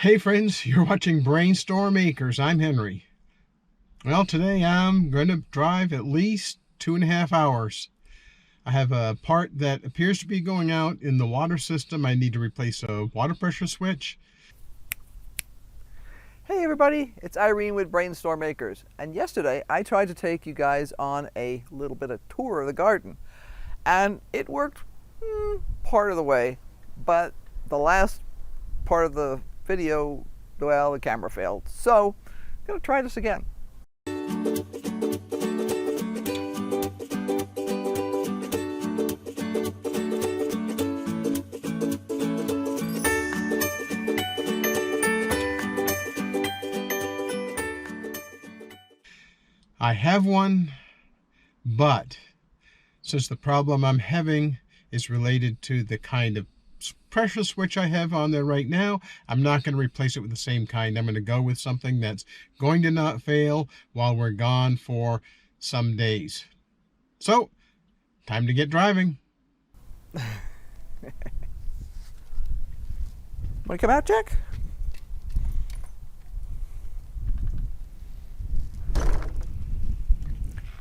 Hey friends, you're watching BrainStormAcres. I'm Henry. Well, today I'm going to drive at least 2.5 hours. I have a part that appears to be going out in the water system. I need to replace a water pressure switch. Hey everybody, it's Irene with BrainStormAcres, and yesterday I tried to take you guys on a little bit of tour of the garden, and it worked part of the way, but the last part of the video, well, the camera failed, so I'm going to try this again. I have one, but since the problem I'm having is related to the kind of pressure switch I have on there right now, I'm not going to replace it with the same kind. I'm going to go with something that's going to not fail while we're gone for some days. So, time to get driving. Want to come out, Jack?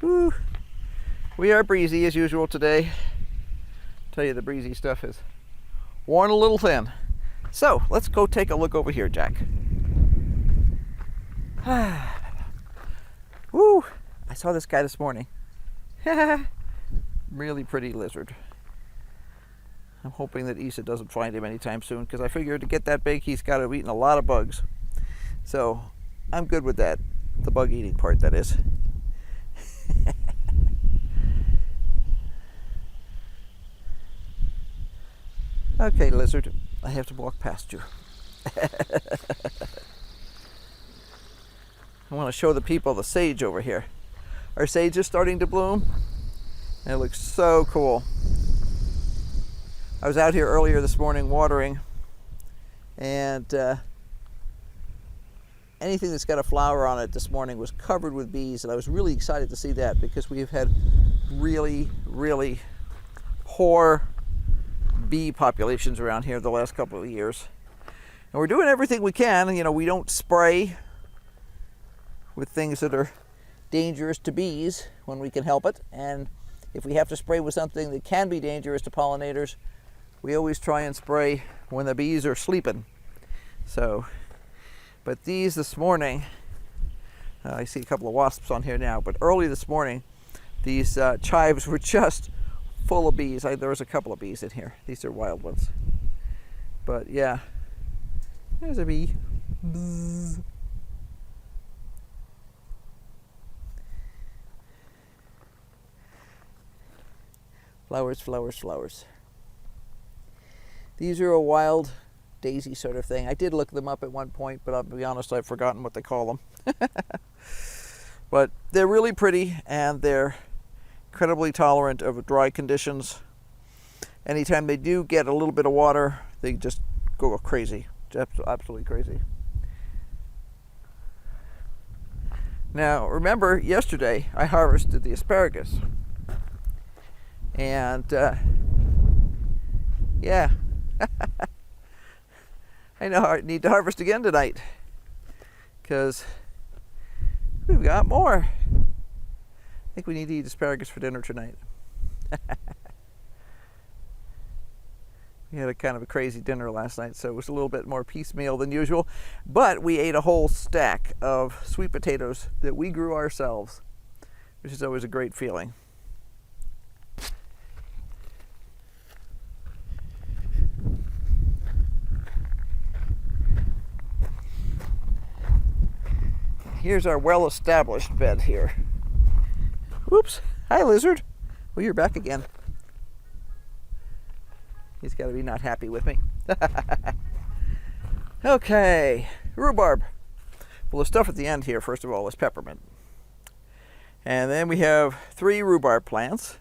Woo. We are breezy as usual today. Tell you, the breezy stuff is worn a little thin. So let's go take a look over here, Jack. Woo! I saw this guy this morning. Really pretty lizard. I'm hoping that Issa doesn't find him anytime soon, because I figure to get that big he's got to have eaten a lot of bugs. So I'm good with that. The bug eating part, that is. Okay, lizard, I have to walk past you. I want to show the people the sage over here. Our sage is starting to bloom, and it looks so cool. I was out here earlier this morning watering, and anything that's got a flower on it this morning was covered with bees, and I was really excited to see that because we've had really, really poor bee populations around here the last couple of years. And we're doing everything we can. You know, we don't spray with things that are dangerous to bees when we can help it. And if we have to spray with something that can be dangerous to pollinators, we always try and spray when the bees are sleeping. So, but these this morning, I see a couple of wasps on here now, but early this morning, these chives were just full of bees. There was a couple of bees in here. These are wild ones. But yeah, there's a bee. Bzz. Flowers, flowers, flowers. These are a wild daisy sort of thing. I did look them up at one point, but I'll be honest, I've forgotten what they call them. But they're really pretty, and they're incredibly tolerant of dry conditions. Anytime they do get a little bit of water, they just go crazy, just absolutely crazy. Now, remember yesterday I harvested the asparagus, and yeah, I know I need to harvest again tonight because we've got more. I think we need to eat asparagus for dinner tonight. We had a kind of a crazy dinner last night, so it was a little bit more piecemeal than usual. But we ate a whole stack of sweet potatoes that we grew ourselves, which is always a great feeling. Here's our well-established bed here. Whoops. Hi, lizard. Well, you're back again. He's got to be not happy with me. Okay. Rhubarb. Well, the stuff at the end here, first of all, is peppermint. And then we have 3 rhubarb plants.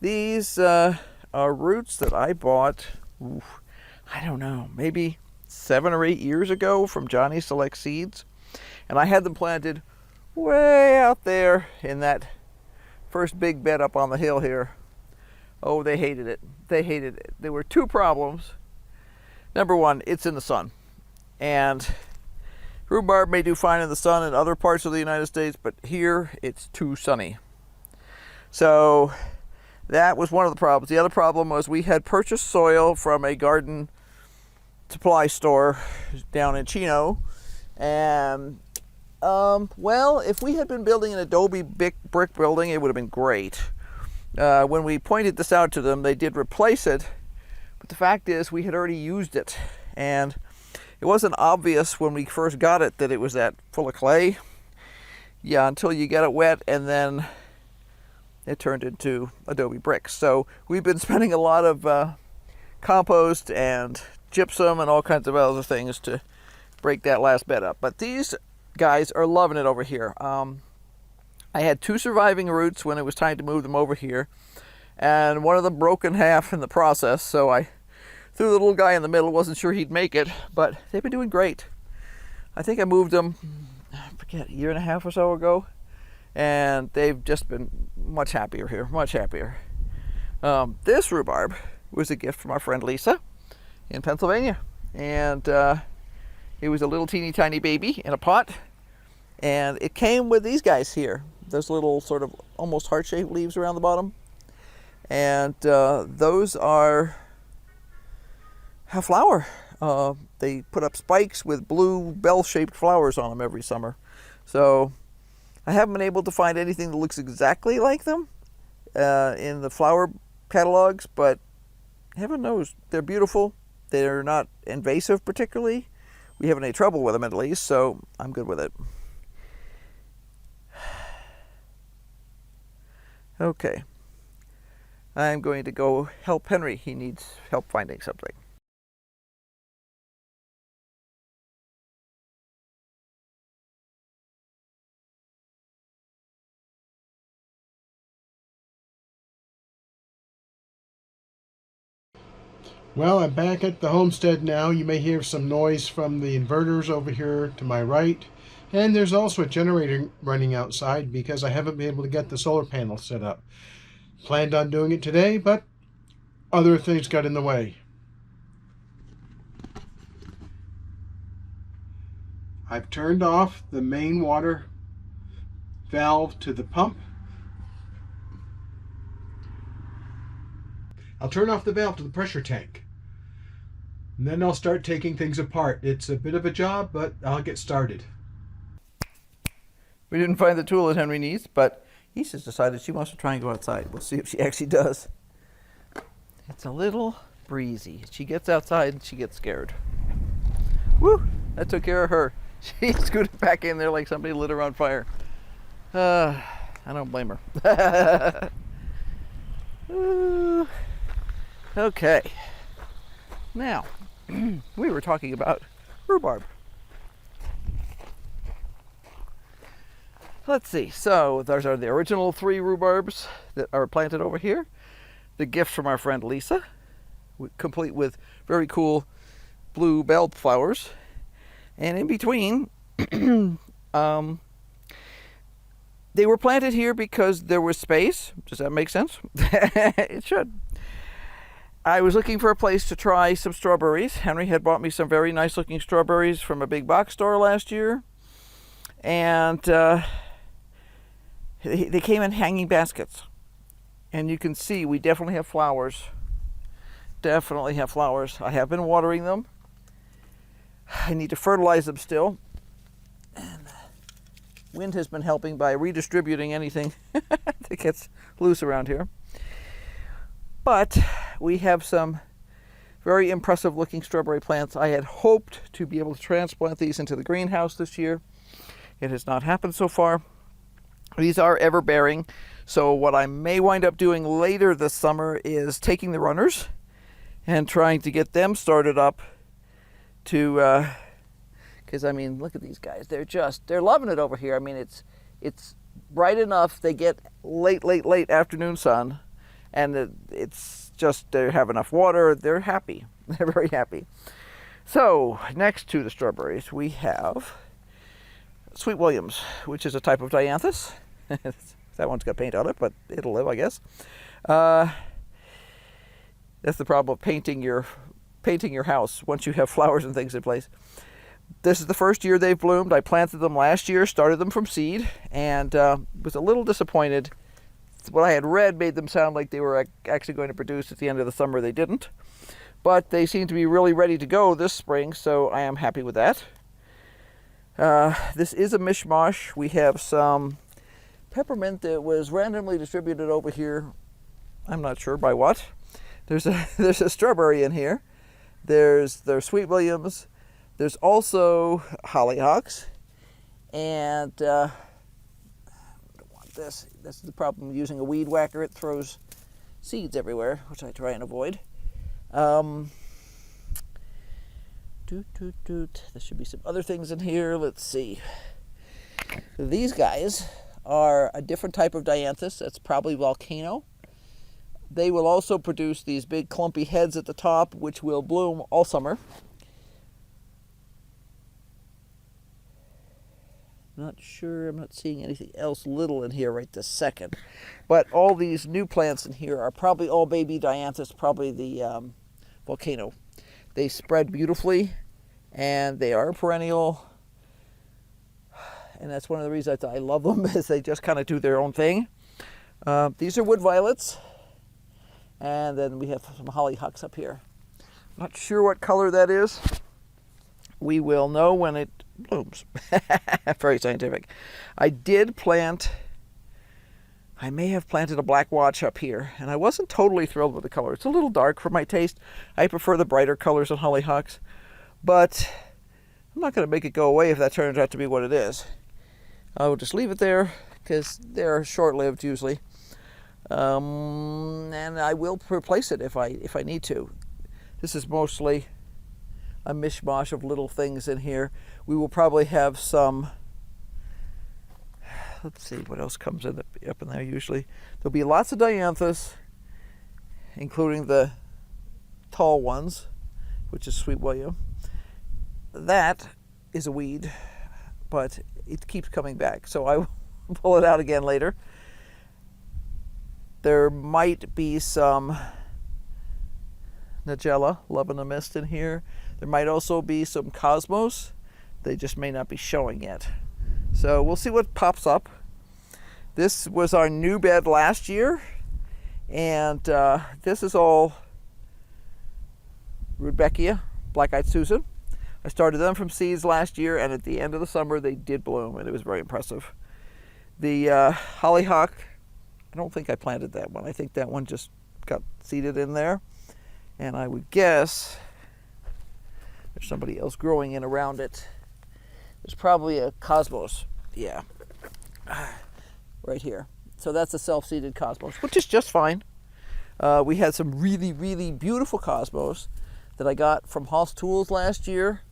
These are roots that I bought, I don't know, maybe 7 or 8 years ago from Johnny Select Seeds. And I had them planted way out there in that first big bed up on the hill here. Oh, they hated it. They hated it. There were 2 problems. Number one, it's in the sun. And rhubarb may do fine in the sun in other parts of the United States, but here it's too sunny. So that was one of the problems. The other problem was we had purchased soil from a garden supply store down in Chino. And, well, if we had been building an adobe brick building, it would have been great. When we pointed this out to them, they did replace it. But the fact is, we had already used it. And it wasn't obvious when we first got it that it was that full of clay. Yeah, until you get it wet, and then it turned into adobe bricks. So we've been spending a lot of compost and gypsum and all kinds of other things to break that last bed up. But these guys are loving it over here. I had 2 surviving roots when it was time to move them over here, and one of them broke in half in the process, so I threw the little guy in the middle. Wasn't sure he'd make it, but they've been doing great. I think I moved them, I forget, a year and a half or so ago, and they've just been much happier here, much happier. This rhubarb was a gift from our friend Lisa in Pennsylvania, and it was a little teeny tiny baby in a pot, and it came with these guys here, those little sort of almost heart-shaped leaves around the bottom, and those have flower. They put up spikes with blue bell-shaped flowers on them every summer. So I haven't been able to find anything that looks exactly like them in the flower catalogs, but heaven knows they're beautiful. They're not invasive particularly. We haven't any trouble with them at least, so I'm good with it. Okay, I'm going to go help Henry. He needs help finding something. Well, I'm back at the homestead now. You may hear some noise from the inverters over here to my right. And there's also a generator running outside because I haven't been able to get the solar panel set up. Planned on doing it today, but other things got in the way. I've turned off the main water valve to the pump. I'll turn off the valve to the pressure tank. And then I'll start taking things apart. It's a bit of a job, but I'll get started. We didn't find the tool that Henry needs, but He's just decided she wants to try and go outside. We'll see if she actually does. It's a little breezy. She gets outside and she gets scared. Woo! That took care of her. She scooted back in there like somebody lit her on fire. I don't blame her. Okay. Now, we were talking about rhubarb. Let's see. So those are the original 3 rhubarbs that are planted over here. The gift from our friend Lisa, complete with very cool blue bell flowers. And in between, they were planted here because there was space. Does that make sense? It should. I was looking for a place to try some strawberries. Henry had bought me some very nice looking strawberries from a big box store last year. And they came in hanging baskets. And you can see we definitely have flowers. Definitely have flowers. I have been watering them. I need to fertilize them still. And wind has been helping by redistributing anything that gets loose around here. But we have some very impressive looking strawberry plants. I had hoped to be able to transplant these into the greenhouse this year. It has not happened so far. These are ever bearing. So what I may wind up doing later this summer is taking the runners and trying to get them started up to, because I mean, look at these guys. They're loving it over here. I mean, it's bright enough. They get late afternoon sun, and it's just, they have enough water. They're happy. They're very happy. So next to the strawberries, we have Sweet Williams, which is a type of dianthus. That one's got paint on it, but it'll live, I guess. That's the problem of painting your house once you have flowers and things in place. This is the first year they've bloomed. I planted them last year, started them from seed, and was a little disappointed. What I had read made them sound like they were actually going to produce at the end of the summer. They didn't. But they seem to be really ready to go this spring, so I am happy with that. This is a mishmash. We have some peppermint that was randomly distributed over here. I'm not sure by what. There's a strawberry in here. There's sweet williams. There's also hollyhocks. And I don't want this. This is the problem using a weed whacker. It throws seeds everywhere, which I try and avoid. There should be some other things in here. Let's see. These guys are a different type of dianthus. That's probably volcano. They will also produce these big clumpy heads at the top, which will bloom all summer. Not sure. I'm not seeing anything else little in here right this second. But all these new plants in here are probably all baby dianthus, probably the volcano. They spread beautifully, and they are perennial. And that's one of the reasons I love them, is they just kind of do their own thing. These are wood violets. And then we have some hollyhocks up here. Not sure what color that is. We will know when it blooms. Very scientific. I may have planted a black watch up here, and I wasn't totally thrilled with the color. It's a little dark for my taste. I prefer the brighter colors on hollyhocks, but I'm not going to make it go away if that turns out to be what it is. I will just leave it there because they're short-lived usually. And I will replace it if I need to. This is mostly a mishmash of little things in here. We will probably have some, let's see what else comes up in there usually. There'll be lots of dianthus, including the tall ones, which is sweet william. That is a weed, but it keeps coming back, so I will pull it out again later. There might be some Nigella, love in the mist in here. There might also be some cosmos. They just may not be showing yet. So we'll see what pops up. This was our new bed last year, and this is all Rudbeckia, black-eyed Susan. I started them from seeds last year, and at the end of the summer they did bloom, and it was very impressive. The hollyhock, I don't think I planted that one. I think that one just got seeded in there. And I would guess there's somebody else growing in around it. There's probably a cosmos. Yeah. Right here. So that's a self-seeded cosmos, which is just fine. We had some really, really beautiful cosmos that I got from Hoss Tools last year.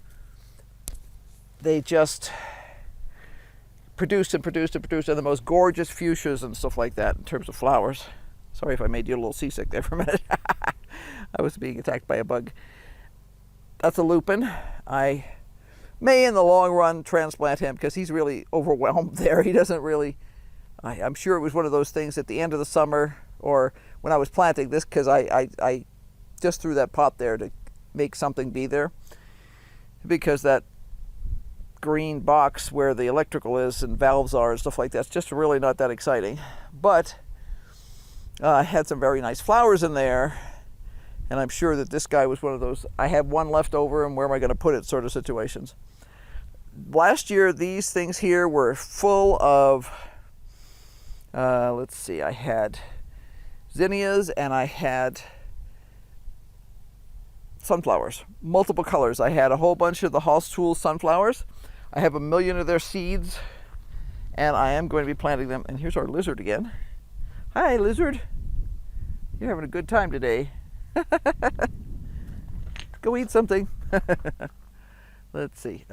They just produced and the most gorgeous fuchsias and stuff like that in terms of flowers. Sorry if I made you a little seasick there for a minute. I was being attacked by a bug. That's a lupin. I may in the long run transplant him because he's really overwhelmed there. He doesn't really, I'm sure it was one of those things at the end of the summer or when I was planting this, because I just threw that pot there to make something be there, because that green box where the electrical is and valves are and stuff like that's just really not that exciting. But I had some very nice flowers in there, and I'm sure that this guy was one of those I have one left over and where am I going to put it sort of situations. Last year these things here were full of let's see, I had zinnias and I had sunflowers, multiple colors. I had a whole bunch of the Hoss Tools sunflowers. I have 1 million of their seeds, and I am going to be planting them. And here's our lizard again. Hi, lizard. You're having a good time today. Go eat something. Let's see.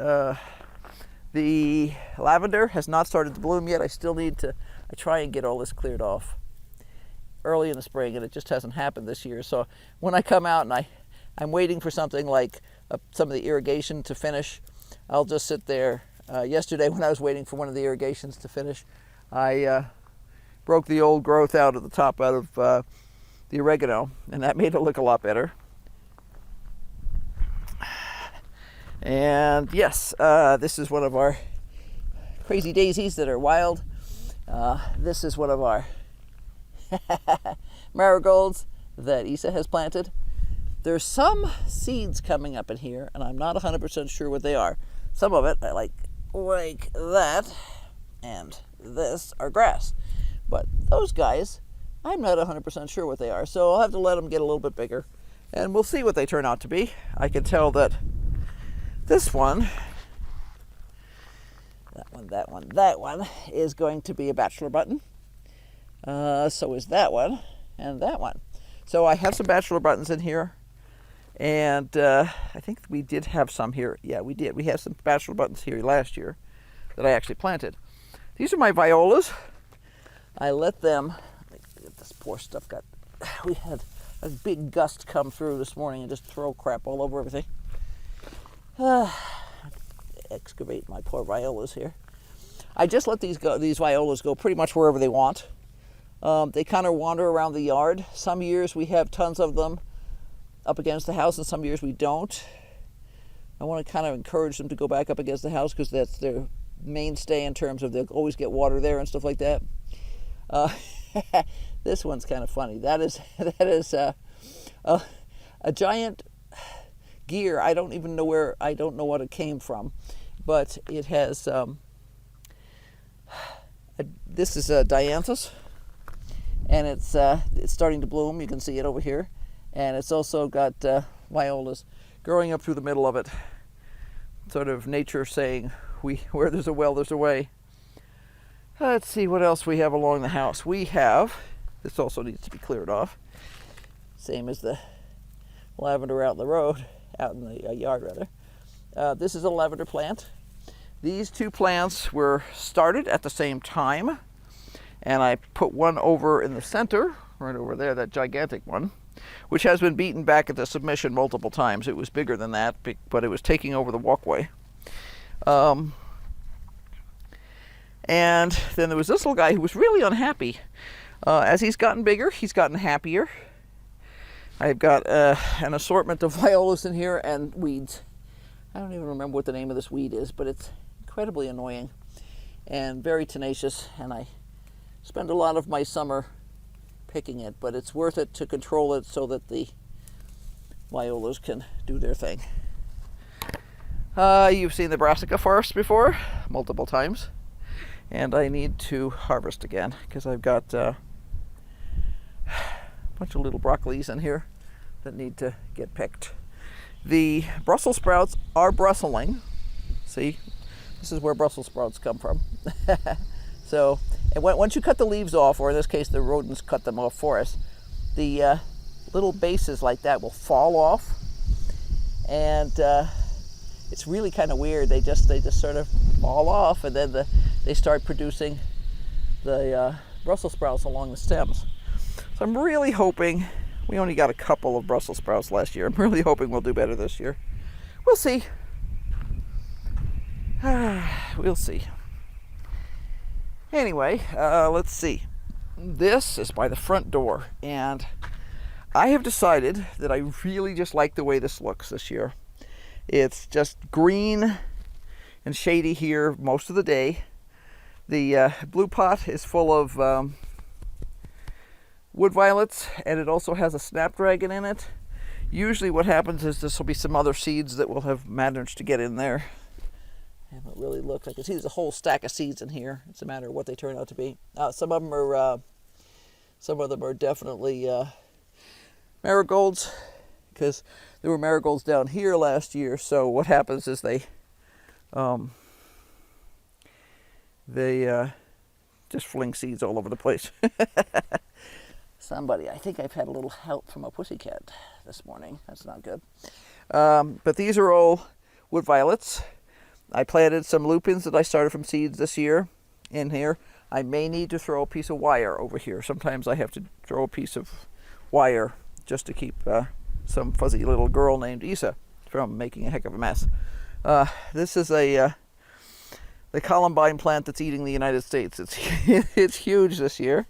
The lavender has not started to bloom yet. I still need to, I try and get all this cleared off early in the spring, and it just hasn't happened this year. So when I come out and I'm waiting for something like some of the irrigation to finish, I'll just sit there. Yesterday when I was waiting for one of the irrigations to finish, I broke the old growth out of the top out of the oregano, and that made it look a lot better. And yes, this is one of our crazy daisies that are wild. This is one of our marigolds that Isa has planted. There's some seeds coming up in here, and I'm not 100% sure what they are. Some of it, like that, and this are grass. But those guys, I'm not 100% sure what they are, so I'll have to let them get a little bit bigger, and we'll see what they turn out to be. I can tell that this one, that one is going to be a bachelor button. So is that one and that one. So I have some bachelor buttons in here, and I think we did have some here. Yeah, we did. We had some bachelor buttons here last year that I actually planted. These are my violas. I let them, this poor stuff we had a big gust come through this morning and just throw crap all over everything. Excavate my poor violas here. I just let these violas go pretty much wherever they want. They kind of wander around the yard. Some years we have tons of them up against the house, and some years we don't. I want to kind of encourage them to go back up against the house because that's their mainstay in terms of they'll always get water there and stuff like that. This one's kind of funny. That is a giant gear. I don't even know I don't know what it came from, but it has. This is a dianthus, and it's starting to bloom. You can see it over here, and it's also got violas growing up through the middle of it. Sort of nature saying, where there's a well, there's a way. Let's see what else we have along the house. We have, this also needs to be cleared off, same as the lavender out in the road, out in the yard rather. This is a lavender plant. These two plants were started at the same time, and I put one over in the center, right over there, that gigantic one, which has been beaten back into submission multiple times. It was bigger than that, but it was taking over the walkway. And then there was this little guy who was really unhappy. As he's gotten bigger, he's gotten happier. I've got an assortment of violas in here and weeds. I don't even remember what the name of this weed is, but it's incredibly annoying and very tenacious, and I spend a lot of my summer picking it, but it's worth it to control it so that the violas can do their thing. You've seen the brassica forest before, multiple times, and I need to harvest again because I've got a bunch of little broccolis in here that need to get picked. The Brussels sprouts are brustling. See, this is where Brussels sprouts come from. So, and once you cut the leaves off, or in this case the rodents cut them off for us, the little bases like that will fall off, and it's really kind of weird. They just sort of fall off, and then they start producing the Brussels sprouts along the stems. So I'm really hoping, we only got a couple of Brussels sprouts last year. I'm really hoping we'll do better this year. We'll see. We'll see. Anyway, let's see. This is by the front door, and I have decided that I really just like the way this looks this year. It's just green and shady here most of the day. The blue pot is full of wood violets, and it also has a snapdragon in it. Usually what happens is this will be some other seeds that will have managed to get in there. I haven't really looked. I can see there's a whole stack of seeds in here. It's a matter of what they turn out to be. Some of them are definitely marigolds, because there were marigolds down here last year. So what happens is they just fling seeds all over the place. I think I've had a little help from a pussycat this morning. That's not good. But these are all wood violets. I planted some lupins that I started from seeds this year in here. I may need to throw a piece of wire over here. Sometimes I have to throw a piece of wire just to keep some fuzzy little girl named Isa from making a heck of a mess. This is the columbine plant that's eating the United States. It's huge this year.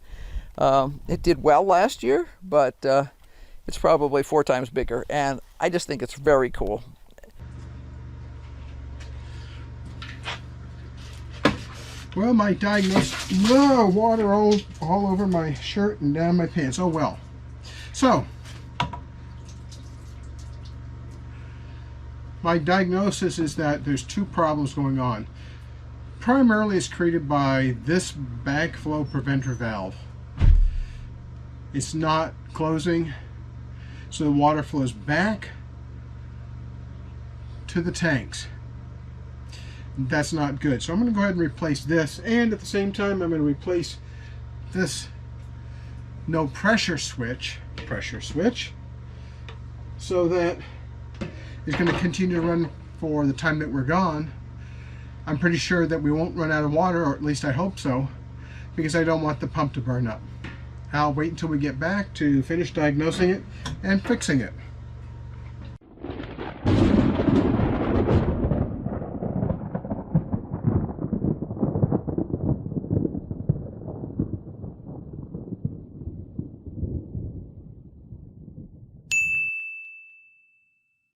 It did well last year, but it's probably 4 times bigger, and I just think it's very cool. Well, my diagnosis, no, water all over my shirt and down my pants. Oh well. So, my diagnosis is that there's two problems going on. Primarily it's created by this backflow preventer valve. It's not closing, so the water flows back to the tanks. That's not good. So I'm going to go ahead and replace this, and at the same time I'm going to replace this no pressure switch, so that it's going to continue to run for the time that we're gone. I'm pretty sure that we won't run out of water, or at least I hope so, because I don't want the pump to burn up. I'll wait until we get back to finish diagnosing it and fixing it.